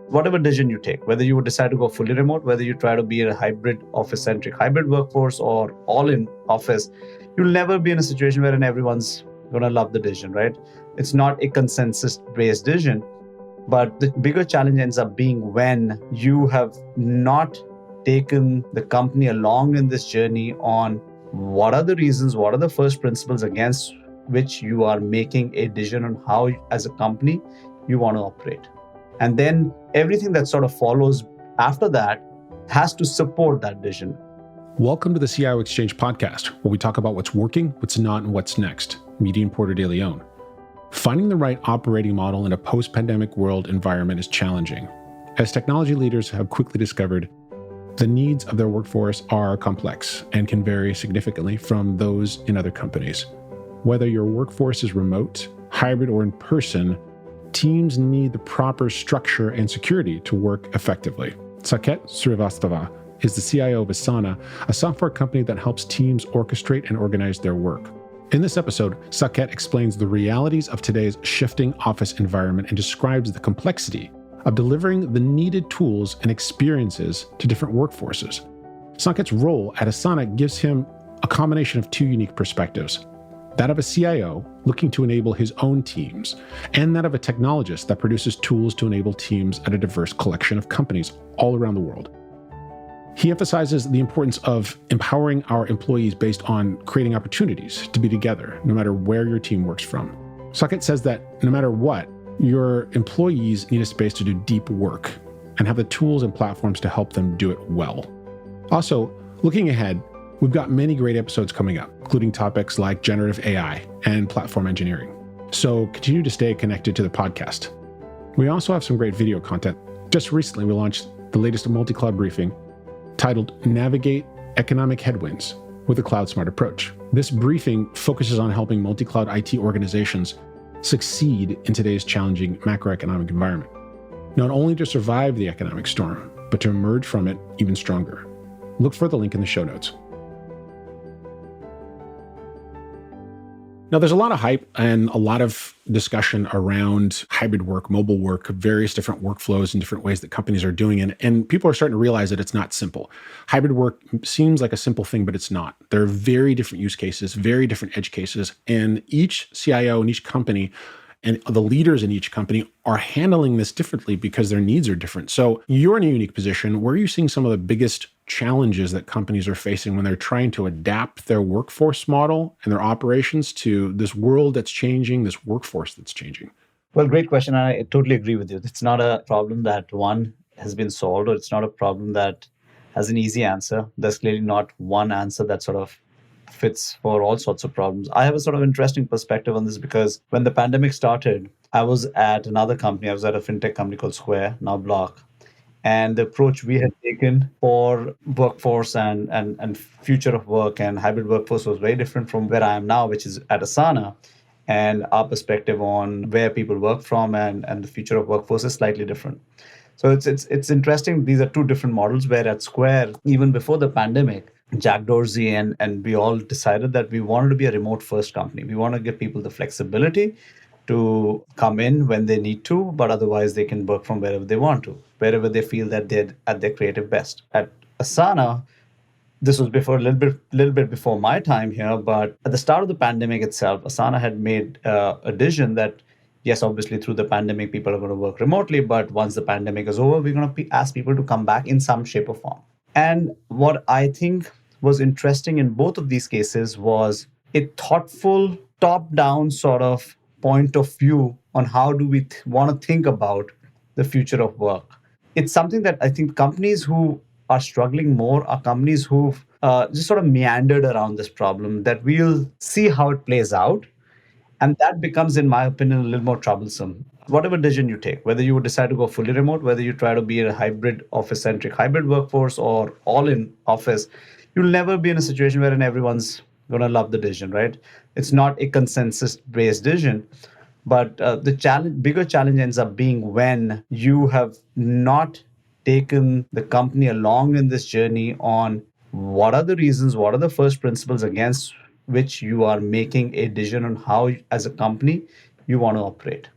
whatever decision you take, whether you would decide to go fully remote, whether you try to be in a hybrid office-centric hybrid workforce or all in office, you'll never be in a situation wherein everyone's going to love the decision, right? It's not a consensus-based decision, but the bigger challenge ends up being when you have not taken the company along in this journey on what are the reasons, what are the first principles against which you are making a decision on how, as a company, you want to operate. And then everything that sort of follows after that has to support that vision. Welcome to the CIO Exchange podcast, where we talk about what's working, what's not, and what's next. Me, Dean Porter de Leon. Finding the right operating model in a post-pandemic world environment is challenging, as technology leaders have quickly discovered the needs of their workforce are complex and can vary significantly from those in other companies. Whether your workforce is remote, hybrid, or in person, teams need the proper structure and security to work effectively. Saket Srivastava is the CIO of Asana, a software company that helps teams orchestrate and organize their work. In this episode, Saket explains the realities of today's shifting office environment and describes the complexity of delivering the needed tools and experiences to different workforces. Saket's role at Asana gives him a combination of two unique perspectives: that of a CIO looking to enable his own teams, and that of a technologist that produces tools to enable teams at a diverse collection of companies all around the world. He emphasizes the importance of empowering our employees based on creating opportunities to be together, no matter where your team works from. Saket says that no matter what, your employees need a space to do deep work and have the tools and platforms to help them do it well. Also, looking ahead, we've got many great episodes coming up, including topics like generative AI and platform engineering. So continue to stay connected to the podcast. We also have some great video content. Just recently, we launched the latest multi-cloud briefing titled Navigate Economic Headwinds with a Cloud Smart Approach. This briefing focuses on helping multi-cloud IT organizations succeed in today's challenging macroeconomic environment, not only to survive the economic storm, but to emerge from it even stronger. Look for the link in the show notes. Now, there's a lot of hype and a lot of discussion around hybrid work, mobile work, various different workflows and different ways that companies are doing it. And people are starting to realize that it's not simple. Hybrid work seems like a simple thing, but it's not. There are very different use cases, very different edge cases, and each CIO and each company and the leaders in each company are handling this differently because their needs are different. So you're in a unique position. Where are you seeing some of the biggest challenges that companies are facing when they're trying to adapt their workforce model and their operations to this world that's changing, this workforce that's changing? Well, great question. I totally agree with you. It's not a problem that one has been solved, or it's not a problem that has an easy answer. There's clearly not one answer that sort of fits for all sorts of problems. I have a sort of interesting perspective on this because when the pandemic started, I was at another company. I was at a fintech company called Square, now Block. And the approach we had taken for workforce and future of work and hybrid workforce was very different from where I am now, which is at Asana. And our perspective on where people work from and the future of workforce is slightly different. So it's interesting. These are two different models where at Square, even before the pandemic, Jack Dorsey and we all decided that we wanted to be a remote first company. We want to give people the flexibility to come in when they need to, but otherwise they can work from wherever they want to, wherever they feel that they're at their creative best. At Asana, this was before a little bit before my time here, but at the start of the pandemic itself, Asana had made a decision that yes, obviously through the pandemic, people are going to work remotely, but once the pandemic is over, we're going to ask people to come back in some shape or form. And what I think was interesting in both of these cases was a thoughtful, top-down sort of point of view on how do we want to think about the future of work. It's something that I think companies who are struggling more are companies who've just sort of meandered around this problem, that we'll see how it plays out. And that becomes, in my opinion, a little more troublesome. Whatever decision you take, whether you would decide to go fully remote, whether you try to be in a hybrid office-centric hybrid workforce or all in office, you'll never be in a situation wherein everyone's going to love the decision, right? It's not a consensus-based decision. But the bigger challenge ends up being when you have not taken the company along in this journey on what are the reasons, what are the first principles against which you are making a decision on how, as a company, you want to operate.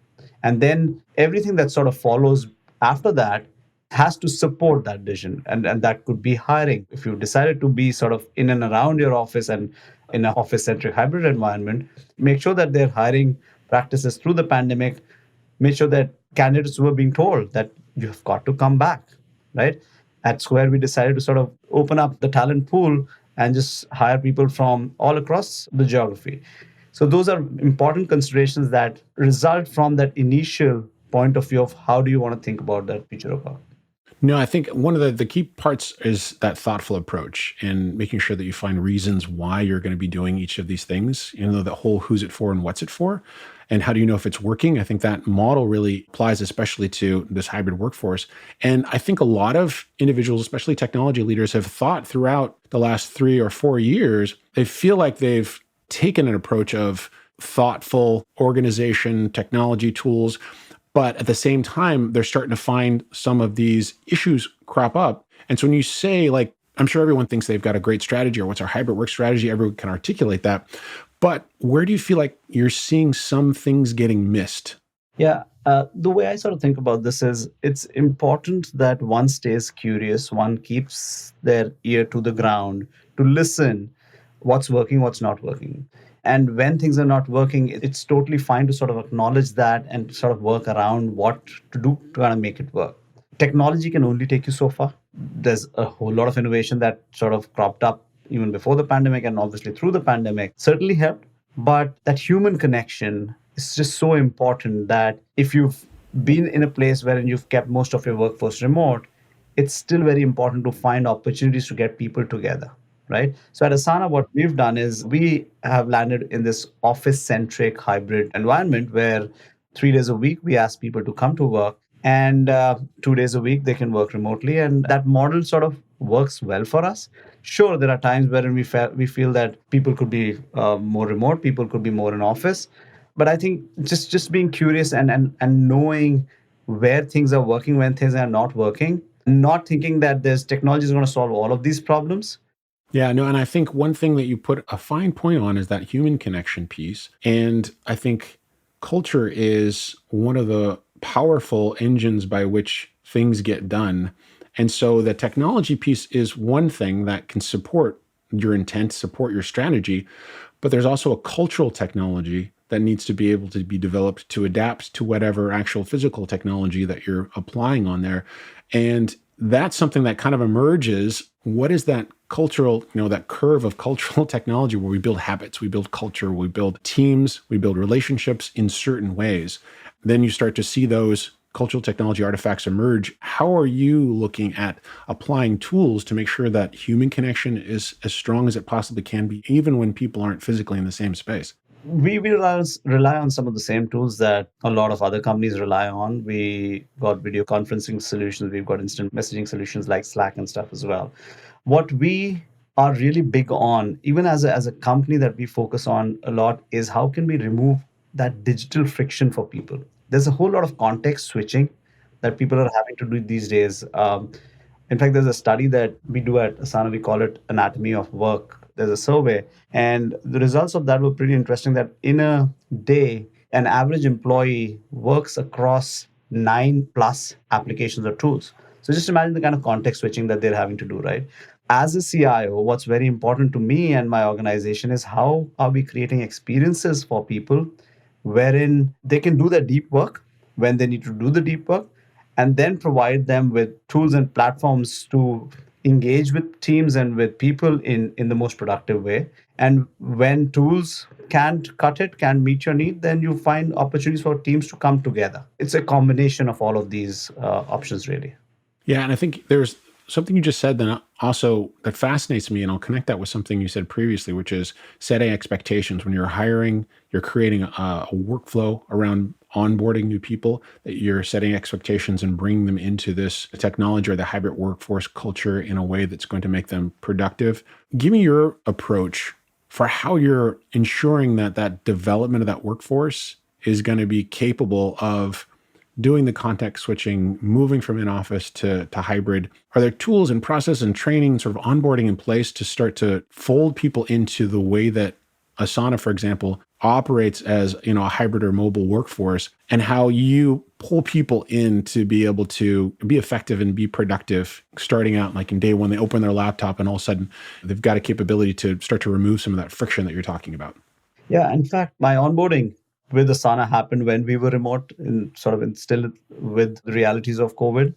And then everything that sort of follows after that has to support that vision. And that could be hiring. If you decided to be sort of in and around your office and in an office centric hybrid environment, make sure that their hiring practices through the pandemic, make sure that candidates were being told that you've got to come back, right? At Square, we decided to sort of open up the talent pool and just hire people from all across the geography. So those are important considerations that result from that initial point of view of how do you want to think about that future of work. No, I think one of the key parts is that thoughtful approach and making sure that you find reasons why you're going to be doing each of these things, the whole who's it for and what's it for, and how do you know if it's working. I think that model really applies especially to this hybrid workforce. And I think a lot of individuals, especially technology leaders, have thought throughout the last 3 or 4 years, they feel like they've taken an approach of thoughtful organization, technology tools, but at the same time, they're starting to find some of these issues crop up. And so when you say, like, I'm sure everyone thinks they've got a great strategy or what's our hybrid work strategy, everyone can articulate that. But where do you feel like you're seeing some things getting missed? Yeah, the way I sort of think about this is it's important that one stays curious, one keeps their ear to the ground to listen what's working, what's not working. And when things are not working, it's totally fine to sort of acknowledge that and sort of work around what to do to kind of make it work. Technology can only take you so far. There's a whole lot of innovation that sort of cropped up even before the pandemic and obviously through the pandemic certainly helped. But that human connection is just so important that if you've been in a place wherein you've kept most of your workforce remote, it's still very important to find opportunities to get people together, right? So at Asana, what we've done is we have landed in this office centric hybrid environment where 3 days a week we ask people to come to work, and 2 days a week they can work remotely. And that model sort of works well for us. Sure, there are times wherein we feel that people could be more remote, people could be more in office. But I think just being curious and knowing where things are working, when things are not working, not thinking that there's technology is going to solve all of these problems. Yeah, no, and I think one thing that you put a fine point on is that human connection piece. And I think culture is one of the powerful engines by which things get done. And so the technology piece is one thing that can support your intent, support your strategy, but there's also a cultural technology that needs to be able to be developed to adapt to whatever actual physical technology that you're applying on there. And that's something that kind of emerges. What is that cultural, that curve of cultural technology where we build habits, we build culture, we build teams, we build relationships in certain ways. Then you start to see those cultural technology artifacts emerge. How are you looking at applying tools to make sure that human connection is as strong as it possibly can be, even when people aren't physically in the same space? We rely on some of the same tools that a lot of other companies rely on. We got video conferencing solutions, we've got instant messaging solutions like Slack and stuff as well. What we are really big on, even as a company that we focus on a lot, is how can we remove that digital friction for people. There's a whole lot of context switching that people are having to do these days. In fact, there's a study that we do at Asana, we call it Anatomy of Work. There's a survey, and the results of that were pretty interesting that in a day, an average employee works across 9+ applications or tools. So just imagine the kind of context switching that they're having to do, right? As a CIO, what's very important to me and my organization is how are we creating experiences for people wherein they can do their deep work when they need to do the deep work, and then provide them with tools and platforms to engage with teams and with people in the most productive way. And when tools can't cut it, can't meet your need, then you find opportunities for teams to come together. It's a combination of all of these options, really. Yeah, and I think there's something you just said that also that fascinates me, and I'll connect that with something you said previously, which is setting expectations. When you're hiring, you're creating a workflow around onboarding new people, that you're setting expectations and bringing them into this technology or the hybrid workforce culture in a way that's going to make them productive. Give me your approach for how you're ensuring that that development of that workforce is going to be capable of doing the context switching, moving from in-office to hybrid. Are there tools and process and training, sort of onboarding in place to start to fold people into the way that Asana, for example, operates as, a hybrid or mobile workforce, and how you pull people in to be able to be effective and be productive starting out, like in day one, they open their laptop and all of a sudden they've got a capability to start to remove some of that friction that you're talking about. Yeah, in fact, my onboarding with Asana happened when we were remote, in sort of in still with the realities of COVID.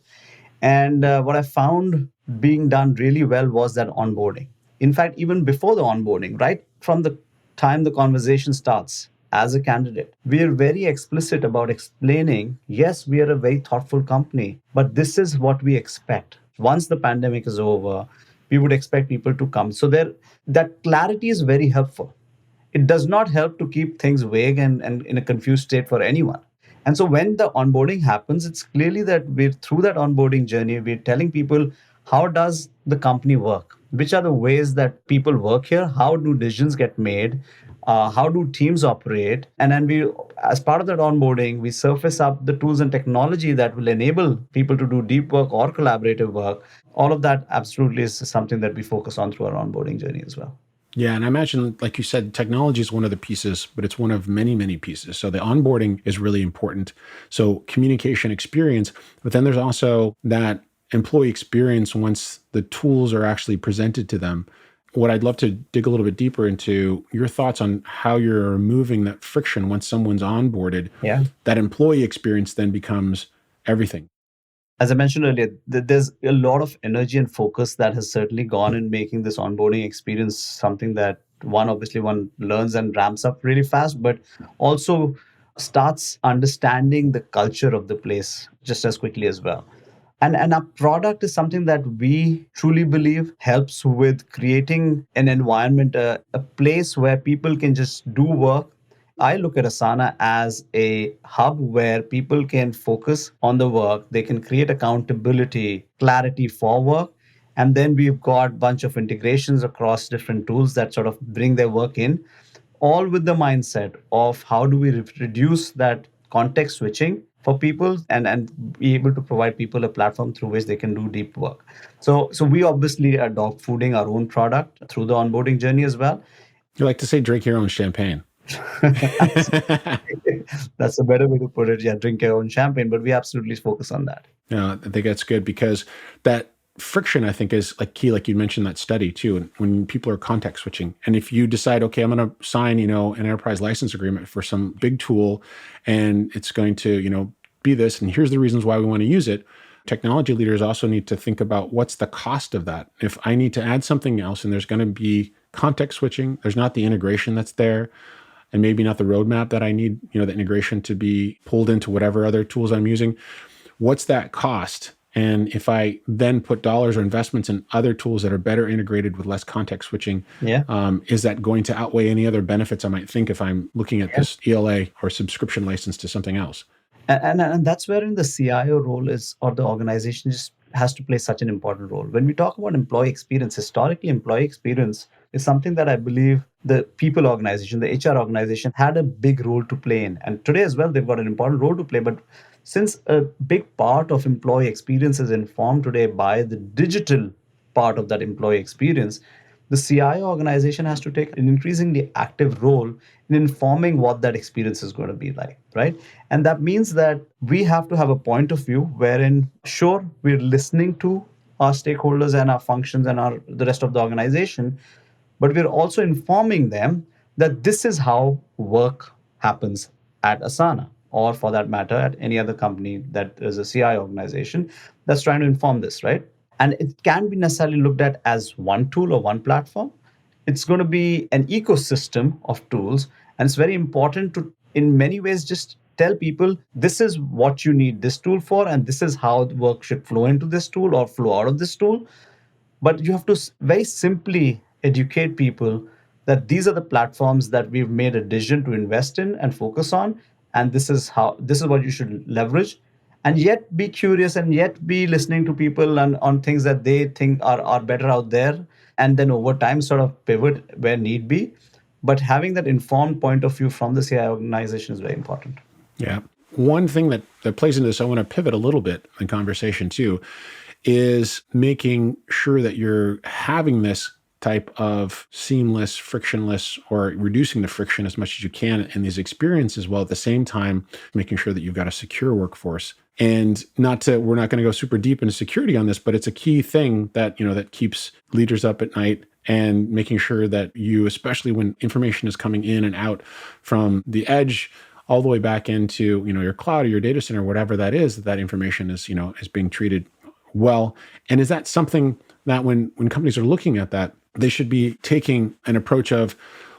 And what I found being done really well was that onboarding. In fact, even before the onboarding, right from the time the conversation starts as a candidate, we are very explicit about explaining, yes, we are a very thoughtful company, but this is what we expect. Once the pandemic is over, we would expect people to come. So there, that clarity is very helpful. It does not help to keep things vague and in a confused state for anyone. And so when the onboarding happens, it's clearly that we're through that onboarding journey, we're telling people how does the company work? Which are the ways that people work here? How do decisions get made? How do teams operate? And then we, as part of that onboarding, we surface up the tools and technology that will enable people to do deep work or collaborative work. All of that absolutely is something that we focus on through our onboarding journey as well. Yeah. And I imagine, like you said, technology is one of the pieces, but it's one of many, many pieces. So the onboarding is really important. So communication experience, but then there's also that employee experience once the tools are actually presented to them. What I'd love to dig a little bit deeper into your thoughts on how you're removing that friction once someone's onboarded. Yeah. That employee experience then becomes everything. As I mentioned earlier, there's a lot of energy and focus that has certainly gone in making this onboarding experience something that one learns and ramps up really fast, but also starts understanding the culture of the place just as quickly as well. And our product is something that we truly believe helps with creating an environment, a place where people can just do work. I look at Asana as a hub where people can focus on the work, they can create accountability, clarity for work. And then we've got a bunch of integrations across different tools that sort of bring their work in, all with the mindset of how do we reduce that context switching for people and be able to provide people a platform through which they can do deep work. So we obviously are dog fooding our own product through the onboarding journey as well. You like to say drink your own champagne. That's a better way to put it. Yeah, drink your own champagne, but we absolutely focus on that. Yeah, I think that's good because that friction, I think, is like key. Like you mentioned that study too, and when people are context switching, and if you decide, okay, I'm going to sign, an enterprise license agreement for some big tool, and it's going to, be this, and here's the reasons why we want to use it. Technology leaders also need to think about what's the cost of that. If I need to add something else, and there's going to be context switching, there's not the integration that's there, and maybe not the roadmap that I need, the integration to be pulled into whatever other tools I'm using. What's that cost? And if I then put dollars or investments in other tools that are better integrated with less context switching, is that going to outweigh any other benefits I might think if I'm looking at this ELA or subscription license to something else? And that's wherein the CIO role is, or the organization just has to play such an important role. When we talk about employee experience, historically, employee experience is something that I believe the people organization, the HR organization had a big role to play in. And today as well, they've got an important role to play. But since a big part of employee experience is informed today by the digital part of that employee experience, the CIO organization has to take an increasingly active role in informing what that experience is going to be like, right? And that means that we have to have a point of view wherein, sure, we're listening to our stakeholders and our functions and the rest of the organization, but we're also informing them that this is how work happens at Asana, or for that matter, at any other company that is a CI organization that's trying to inform this, right? And it can be necessarily looked at as one tool or one platform. It's going to be an ecosystem of tools. And it's very important to, in many ways, just tell people this is what you need this tool for, and this is how the work should flow into this tool or flow out of this tool. But you have to very simply educate people that these are the platforms that we've made a decision to invest in and focus on. And this is what you should leverage, and yet be curious and yet be listening to people and on things that they think are better out there. And then over time, sort of pivot where need be. But having that informed point of view from the CI organization is very important. Yeah. One thing that plays into this, I want to pivot a little bit in conversation too, is making sure that you're having this type of seamless, frictionless, or reducing the friction as much as you can in these experiences, while at the same time making sure that you've got a secure workforce. And we're not going to go super deep into security on this, but it's a key thing that, that keeps leaders up at night, and making sure that you, especially when information is coming in and out from the edge all the way back into, your cloud or your data center, whatever that is, that information is being treated well. And is that something that when companies are looking at that, they should be taking an approach of,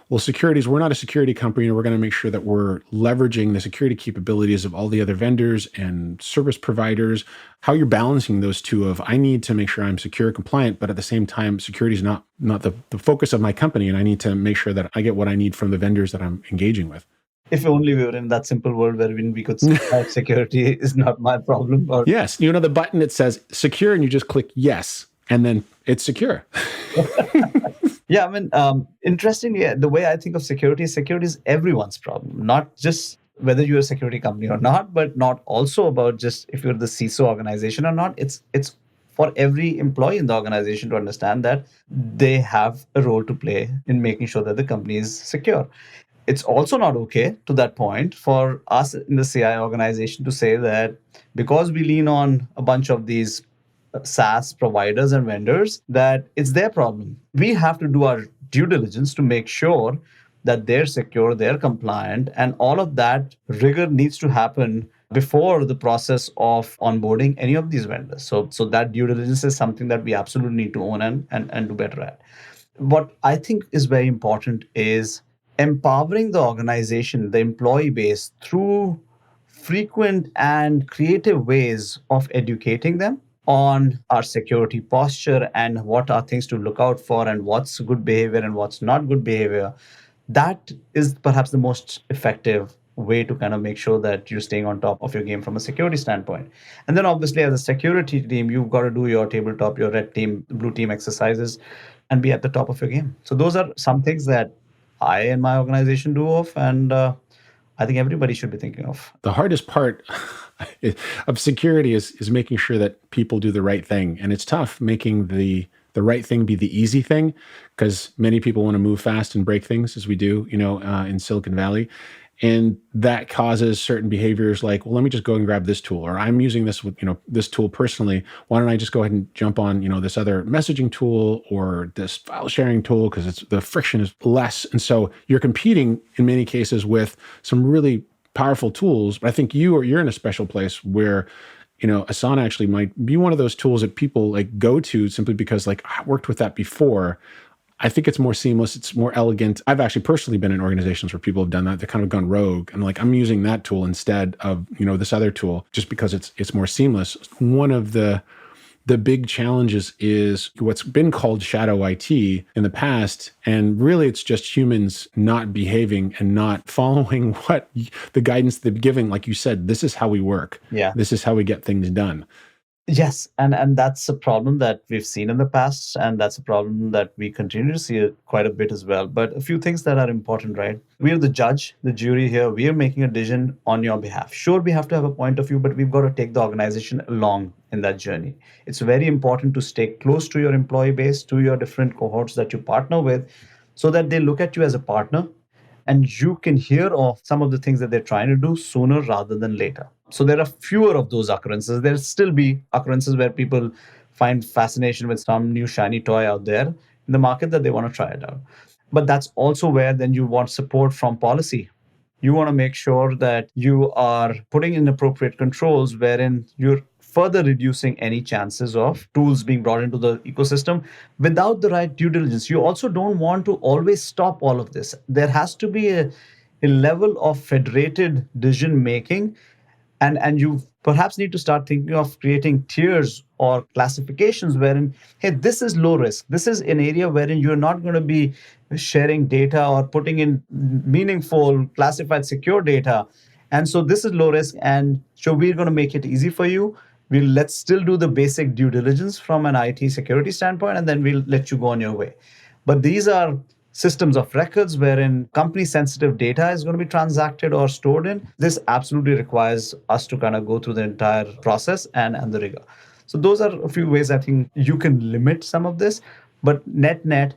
well, we're not a security company, and we're going to make sure that we're leveraging the security capabilities of all the other vendors and service providers, how you're balancing those two of, I need to make sure I'm secure compliant, but at the same time, security is not the focus of my company, and I need to make sure that I get what I need from the vendors that I'm engaging with. If only we were in that simple world wherein we could say that security is not my problem. Or yes, the button that says secure, and you just click yes, and then it's secure. Yeah, interestingly, the way I think of security is everyone's problem, not just whether you're a security company or not, but not also about just if you're the CISO organization or not. It's for every employee in the organization to understand that they have a role to play in making sure that the company is secure. It's also not okay, to that point, for us in the CI organization to say that because we lean on a bunch of these SaaS providers and vendors, that it's their problem. We have to do our due diligence to make sure that they're secure, they're compliant, and all of that rigor needs to happen before the process of onboarding any of these vendors. So that due diligence is something that we absolutely need to own and do better at. What I think is very important is empowering the organization, the employee base, through frequent and creative ways of educating them on our security posture and what are things to look out for and what's good behavior and what's not good behavior. That is perhaps the most effective way to kind of make sure that you're staying on top of your game from a security standpoint. And then obviously as a security team, you've got to do your tabletop, your red team, blue team exercises and be at the top of your game. So those are some things that I and my organization do of, and I think everybody should be thinking of. The hardest part of security is making sure that people do the right thing. And it's tough making the right thing be the easy thing, because many people want to move fast and break things, as we do, in Silicon Valley. And that causes certain behaviors like, well, let me just go and grab this tool, or I'm using this with, this tool personally. Why don't I just go ahead and jump on, this other messaging tool or this file sharing tool, because the friction is less. And so you're competing in many cases with some really powerful tools. But I think you're in a special place where, Asana actually might be one of those tools that people like go to simply because I worked with that before. I think it's more seamless. It's more elegant. I've actually personally been in organizations where people have done that. They've kind of gone rogue. I'm using that tool instead of, this other tool just because it's more seamless. One of the big challenges is what's been called shadow IT in the past. And really it's just humans not behaving and not following what the guidance they've given. Like you said, this is how we work. Yeah. This is how we get things done. Yes, and that's a problem that we've seen in the past, and that's a problem that we continue to see quite a bit as well. But a few things that are important, right? We are the judge, the jury here. We are making a decision on your behalf. Sure, we have to have a point of view, but we've got to take the organization along in that journey. It's very important to stay close to your employee base, to your different cohorts that you partner with, so that they look at you as a partner and you can hear of some of the things that they're trying to do sooner rather than later. So there are fewer of those occurrences. There'll still be occurrences where people find fascination with some new shiny toy out there in the market that they want to try it out. But that's also where then you want support from policy. You want to make sure that you are putting in appropriate controls wherein you're further reducing any chances of tools being brought into the ecosystem without the right due diligence. You also don't want to always stop all of this. There has to be a level of federated decision making, and you perhaps need to start thinking of creating tiers or classifications wherein, hey, this is low risk. This is an area wherein you're not going to be sharing data or putting in meaningful, classified, secure data. And so this is low risk. And so we're going to make it easy for you. Let's still do the basic due diligence from an IT security standpoint, and then we'll let you go on your way. But these are systems of records wherein company sensitive data is going to be transacted or stored in. This absolutely requires us to kind of go through the entire process and the rigor. So those are a few ways I think you can limit some of this. But net,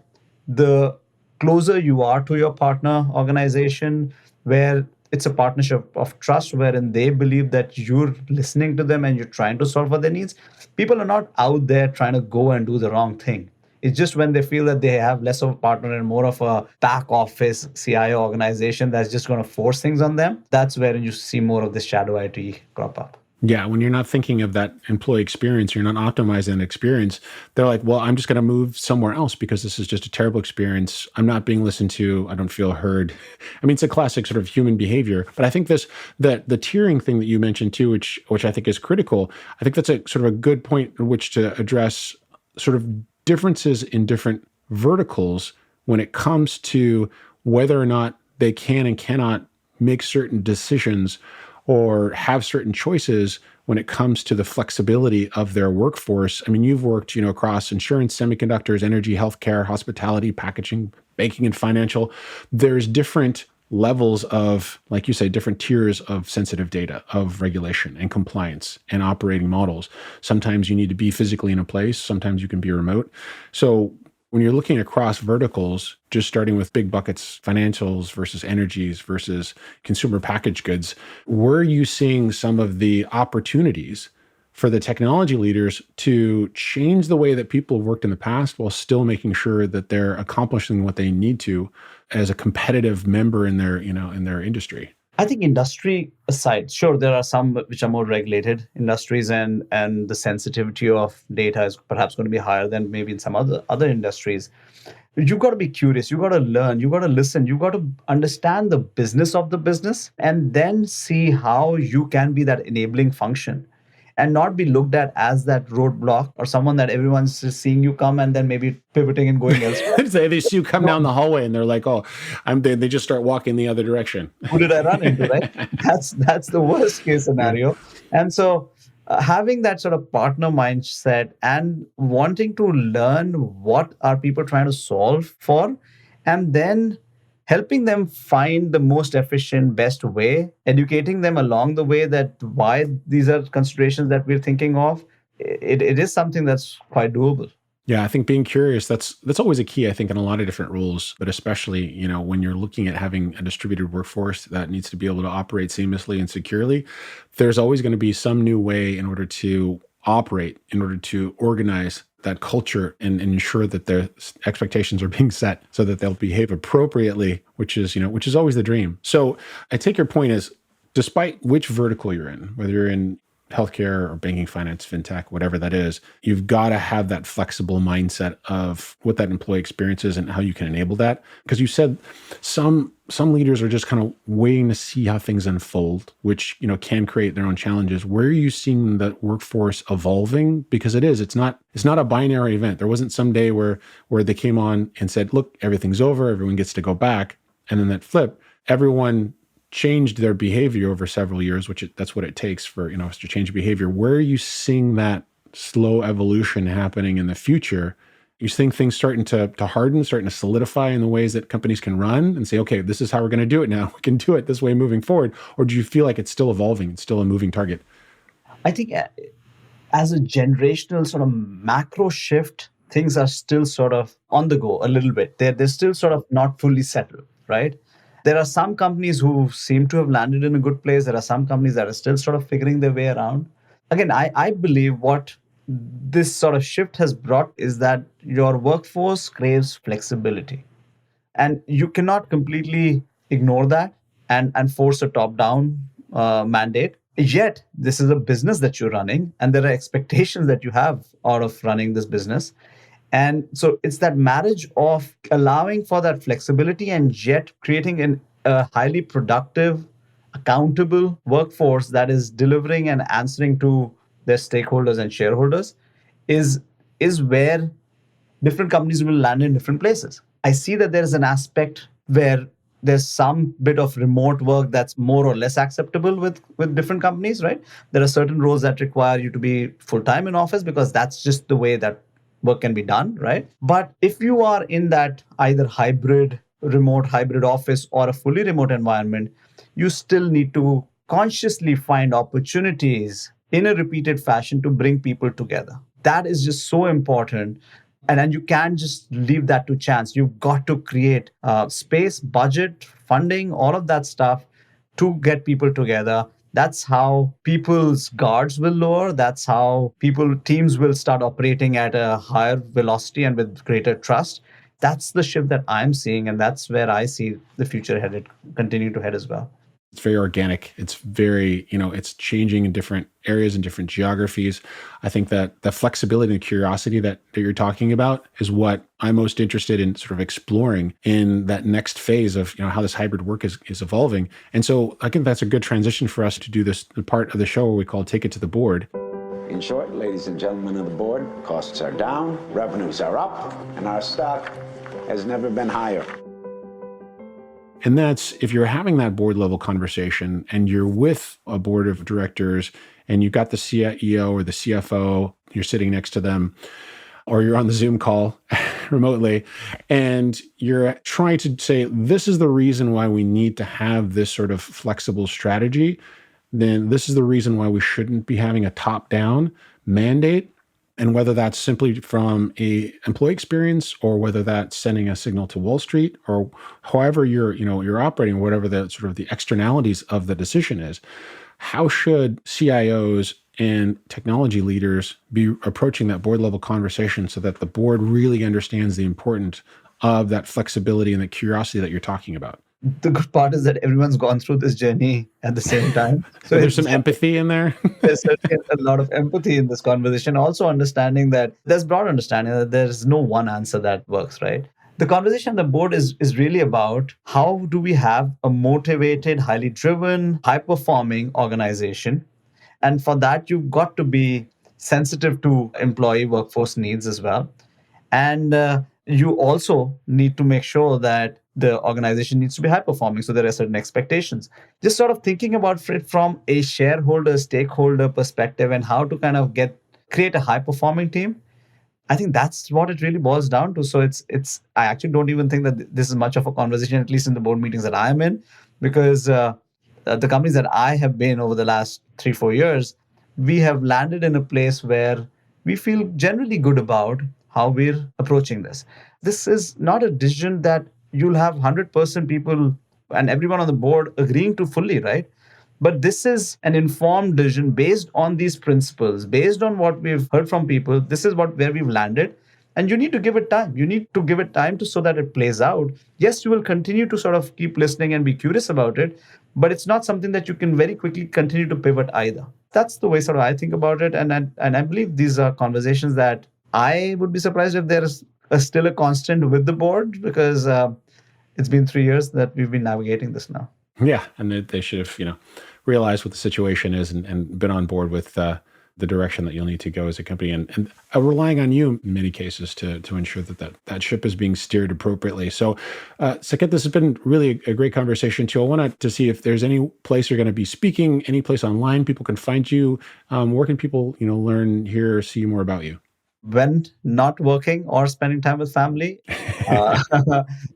the closer you are to your partner organization, where it's a partnership of trust, wherein they believe that you're listening to them and you're trying to solve for their needs. People are not out there trying to go and do the wrong thing. It's just when they feel that they have less of a partner and more of a back office CIO organization that's just going to force things on them, that's where you see more of this shadow IT crop up. Yeah, when you're not thinking of that employee experience, you're not optimizing the experience. They're like, well, I'm just going to move somewhere else because this is just a terrible experience. I'm not being listened to. I don't feel heard. I mean, it's a classic sort of human behavior. But I think that the tiering thing that you mentioned too, which I think is critical. I think that's a sort of a good point in which to address sort of differences in different verticals when it comes to whether or not they can and cannot make certain decisions or have certain choices when it comes to the flexibility of their workforce. I mean, you've worked, across insurance, semiconductors, energy, healthcare, hospitality, packaging, banking, and financial. There's different levels of, like you say, different tiers of sensitive data, of regulation and compliance and operating models. Sometimes you need to be physically in a place. Sometimes you can be remote. So when you're looking across verticals, just starting with big buckets, financials versus energies versus consumer packaged goods, where are you seeing some of the opportunities for the technology leaders to change the way that people have worked in the past while still making sure that they're accomplishing what they need to as a competitive member in their, in their industry? I think industry aside, sure, there are some which are more regulated industries, and the sensitivity of data is perhaps going to be higher than maybe in some other industries. You got to be curious, you got to learn, you got to listen, you got to understand the business of the business, and then see how you can be that enabling function and not be looked at as that roadblock or someone that everyone's just seeing you come and then maybe pivoting and going elsewhere. They see you come down the hallway and they're like, "Oh, they just start walking the other direction." Who did I run into, right? That's the worst case scenario. And so having that sort of partner mindset and wanting to learn what are people trying to solve for, and then helping them find the most efficient, best way, educating them along the way that why these are considerations that we're thinking of, it is something that's quite doable. Yeah, I think being curious, that's always a key, I think, in a lot of different roles, but especially, when you're looking at having a distributed workforce that needs to be able to operate seamlessly and securely, there's always going to be some new way in order to operate, in order to organize that culture and ensure that their expectations are being set so that they'll behave appropriately, which is always the dream. So I take your point as, despite which vertical you're in, whether you're in healthcare or banking, finance, fintech, whatever that is, you've got to have that flexible mindset of what that employee experience is and how you can enable that. Because you said some leaders are just kind of waiting to see how things unfold, which can create their own challenges. Where are you seeing the workforce evolving? Because it's not a binary event. There wasn't some day where they came on and said, "Look, everything's over, everyone gets to go back," and then that flip, everyone changed their behavior over several years, that's what it takes for us to change behavior. Where are you seeing that slow evolution happening in the future? You seeing things starting to harden, starting to solidify in the ways that companies can run and say, okay, this is how we're going to do it now. We can do it this way moving forward. Or do you feel like it's still evolving? It's still a moving target? I think as a generational sort of macro shift, things are still sort of on the go a little bit. They're still sort of not fully settled, right? There are some companies who seem to have landed in a good place. There are some companies that are still sort of figuring their way around. Again, I believe what this sort of shift has brought is that your workforce craves flexibility. And you cannot completely ignore that and force a top-down mandate. Yet, this is a business that you're running, and there are expectations that you have out of running this business. And so it's that marriage of allowing for that flexibility and yet creating a highly productive, accountable workforce that is delivering and answering to their stakeholders and shareholders is, is where different companies will land in different places. I see that there is an aspect where there's some bit of remote work that's more or less acceptable with different companies, right? There are certain roles that require you to be full-time in office because that's just the way that work can be done, right? But if you are in that either remote hybrid office or a fully remote environment, you still need to consciously find opportunities in a repeated fashion to bring people together. That is just so important. And then you can't just leave that to chance. You've got to create space, budget, funding, all of that stuff to get people together. That's how people's guards will lower. That's how teams will start operating at a higher velocity and with greater trust. That's the shift that I'm seeing, and that's where I see the future headed, continue to head as well. It's very organic. It's very, it's changing in different areas and different geographies. I think that the flexibility and curiosity that you're talking about is what I'm most interested in sort of exploring in that next phase of, how this hybrid work is evolving. And so I think that's a good transition for us to do this part of the show where we call Take It to the Board. In short, ladies and gentlemen of the board, costs are down, revenues are up, and our stock has never been higher. And that's if you're having that board level conversation and you're with a board of directors and you've got the CIO or the CFO, you're sitting next to them, or you're on the Zoom call remotely, and you're trying to say, this is the reason why we need to have this sort of flexible strategy, then this is the reason why we shouldn't be having a top-down mandate. And whether that's simply from a employee experience or whether that's sending a signal to Wall Street or however you're operating, whatever the sort of the externalities of the decision is, how should CIOs and technology leaders be approaching that board level conversation so that the board really understands the importance of that flexibility and the curiosity that you're talking about? The good part is that everyone's gone through this journey at the same time. So there's some empathy in there. There's certainly a lot of empathy in this conversation. Also understanding that there's broad understanding that there's no one answer that works, right? The conversation on the board is really about how do we have a motivated, highly driven, high-performing organization. And for that, you've got to be sensitive to employee workforce needs as well. And you also need to make sure that the organization needs to be high performing. So there are certain expectations. Just sort of thinking about it from a shareholder, stakeholder perspective and how to kind of create a high performing team. I think that's what it really boils down to. So I actually don't even think that this is much of a conversation, at least in the board meetings that I'm in, because the companies that I have been over the last 3-4 years, we have landed in a place where we feel generally good about how we're approaching this. This is not a decision that you'll have 100% people and everyone on the board agreeing to fully, right? But this is an informed decision based on these principles, based on what we've heard from people. This is where we've landed. And you need to give it time. You need to give it time so that it plays out. Yes, you will continue to sort of keep listening and be curious about it, but it's not something that you can very quickly continue to pivot either. That's the way sort of I think about it. And I believe these are conversations that I would be surprised if there is still a constant with the board, because it's been 3 years that we've been navigating this now. Yeah, and they should have, realized what the situation is and been on board with the direction that you'll need to go as a company, and relying on you in many cases to ensure that ship is being steered appropriately. So, Saket, this has been really a great conversation too. I wanted to see if there's any place you're going to be speaking, any place online people can find you. Where can people, learn, hear, see more about you? When not working or spending time with family,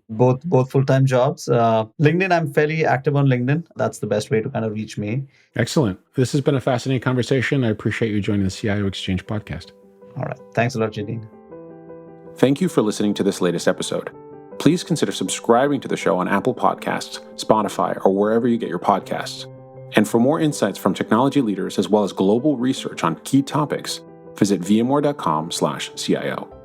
both full-time jobs. LinkedIn, I'm fairly active on LinkedIn. That's the best way to kind of reach me. Excellent. This has been a fascinating conversation. I appreciate you joining the CIO Exchange podcast. All right. Thanks a lot, Jadine. Thank you for listening to this latest episode. Please consider subscribing to the show on Apple Podcasts, Spotify, or wherever you get your podcasts. And for more insights from technology leaders as well as global research on key topics, visit vmware.com/CIO.